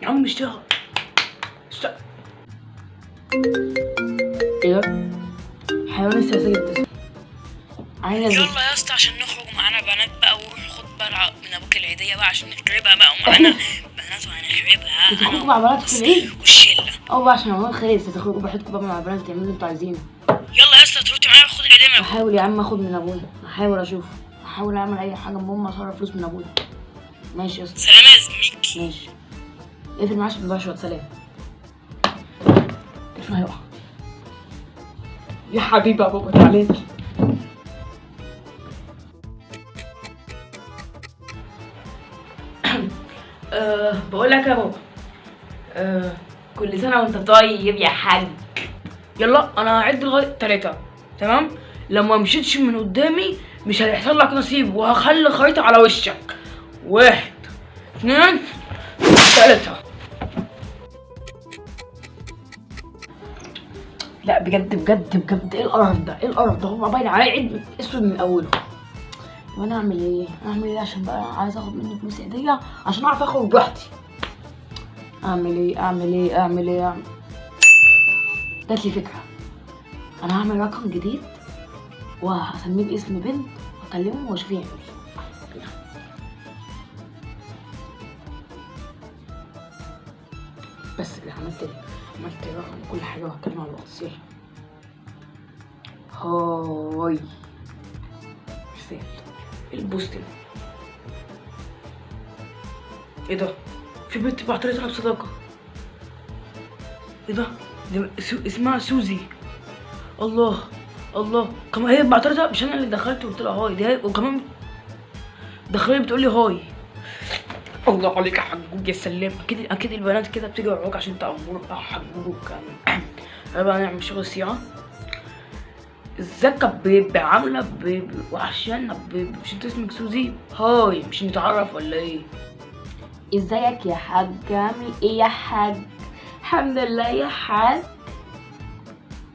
يا عم اشتغل. ايه ده؟ حيوان السلسلة بتسمع. عايز يلا يا اسطى عشان نخرج معانا بنات بقى، وروح خد بقى من ابوك العيدية بقى عشان نخربها بقى، ومعانا بنات وهنخربها. تخرجوا مع بنات في العيد؟ والشلة. بقى عشان رمضان خلص تخرجوا براحتكم بقى مع بنات تعملوا اللي انتوا عايزينه. يلا يا اسطى تروحي معايا خد العيدية من ابوك. احاول يا عم اخد من ابويا، احاول اشوف، احاول اعمل اي حاجه المهم اصرف فلوس من ابويا. ماشي يا اسطى. سلام يا زميكي. ماشي. اقفل معاه عشان مبقاش وقت. سلام. اقفل هيقع. يا حبيبي يا بابا تعالى. بقول لك يا بابا، كل سنه وانت طيب يا حاج. يلا انا هعد لغايه 3 تمام؟ لما مشيتش من قدامي مش هيحصل لك نصيب، وهخلي خريطه على وشك. 1 2 3. لا بجد بجد بجد، ايه القرف ده؟ ايه القرف ده؟ هو باين عليا عيد اسود من اوله. وانا اعمل ايه؟ اعمل ايه عشان بقى عايز اخد منه فلوس هديه عشان اعرف اخرج براحتي؟ اعمل ايه؟ جات لي فكره. انا هعمل رقم جديد وهسميه باسم بنت واكلمه واشوف يعمل ايه. بس كده عملت رقم كل حاجه وهتكلم على الواتس. يلا هاي رسالة البوست ده. ايه ده؟ في بنت بعتلي طلب صداقة. ايه ده؟ دي اسمها سوزي. الله كمان هي بعتلي طلب، مش انا اللي دخلت وقلت لها هاي، دي هي وكمان دخلت بتقول لي هاي. الله عليك يا حجوج يا سلام. اكيد البنات كده بتيجي وراك عشان تأمروا بقى حجوج كمان. بقى نعمل شغل صياعة. ازيك يا بيبي؟ عامله بيبي وحشانا بيبي. مش انت اسمك سوزي؟ هاي مش نتعرف ولا ايه؟ ازيك يا حاج؟ عامل ايه يا حاج؟ الحمد لله يا حاج.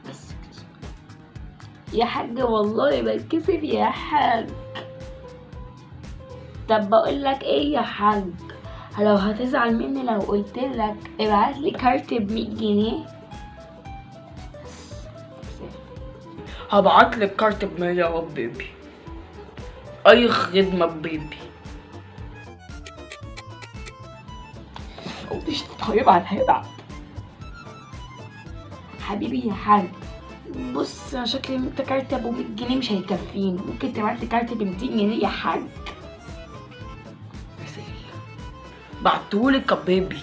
بس كده يا حاج، والله بتكسف يا حاج. طب بقول لك ايه يا حاج، لو هتزعل مني لو قلت لك ابعت لي كارت ب100 جنيه؟ هبعت لك كارت ب100 يا بيبي. اي خدمه بيبي. مش هيبعت حبيبي يا حاج. بص انا شكلي انت كارت ب100 جنيه مش هيكفيني، ممكن تبعت لي كارت ب200 جنيه يا حاج؟ بعتهولك يا بيبي.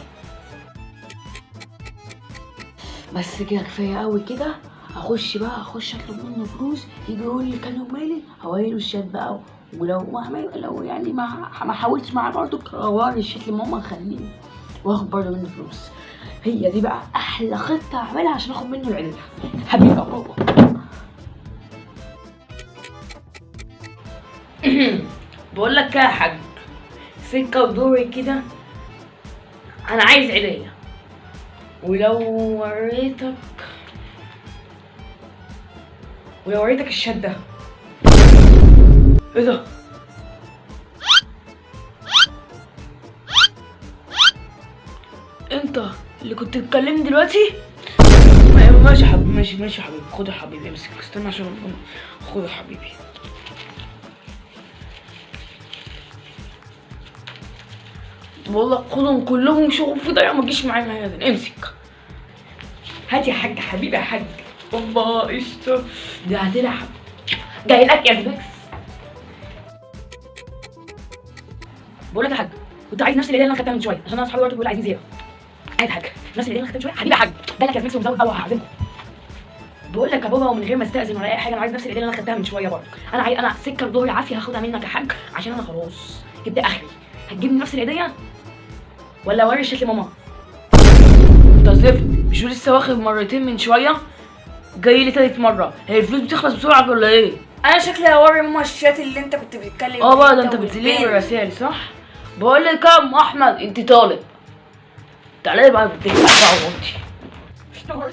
بس كده كفايه قوي كده. اخش اطلب منه فلوس، يجي يقول لي كانوا مالي، هوريله الشات بقى. ولو لو يعني ما حاولتش معاه برضه هوري الشات لماما نخليه واخد برضه منه فلوس. هي دي بقى احلى خطه اعملها عشان اخد منه العيله. حبيبي يا بابا. بقول لك يا حاج، سكه ودوري كده، انا عايز عيديه. ولو وريتك الشات ده. ايه ده؟ انت اللي كنت بتكلمني دلوقتي؟ ماشي يا حبيبي، ماشي يا حبيبي. خد يا حبيبي، امسك، استنى عشان خد يا حبيبي. والله خدهم كلهم، شوف في ضيعه ما تجيش معايا هذا. امسك هات يا حاج. حبيبي يا حاج. الله قشطه. دي هتلعب جاي لك يا زبكس. بقول لك يا حاج، كنت عايز نفس العيديه اللي انا خدتها من شويه عشان انا اصحابي برضه بيقولوا عايزين زياده. عايز حاجه نفس العيديه اللي انا خدتها من شويه. حبيبي يا حاج ده لك يا زبكس ومزود بقى وهعزمكم. بقول لك يا بابا ومن غير ما استاذن ولا اي حاجه، انا عايز نفس العيديه اللي انا خدتها من شويه برضه. انا سكه ظهري عافيه هاخدها منك يا حاج عشان انا خلاص جبت اخري. هتجيبني نفس العيديه ولا اوري الشات لماما؟ انت زفت، مش لسه واخد مرتين من شويه؟ جاي لي تالت مره. هي الفلوس بتخلص بسرعه ولا ايه؟ انا شكلي هوري ماما الشات اللي انت كنت بتتكلم بقى ده انت بتسليني بالرسائل صح؟ بقول لك يا ام احمد، انت طالب. تعالى بقى بتاعي بقى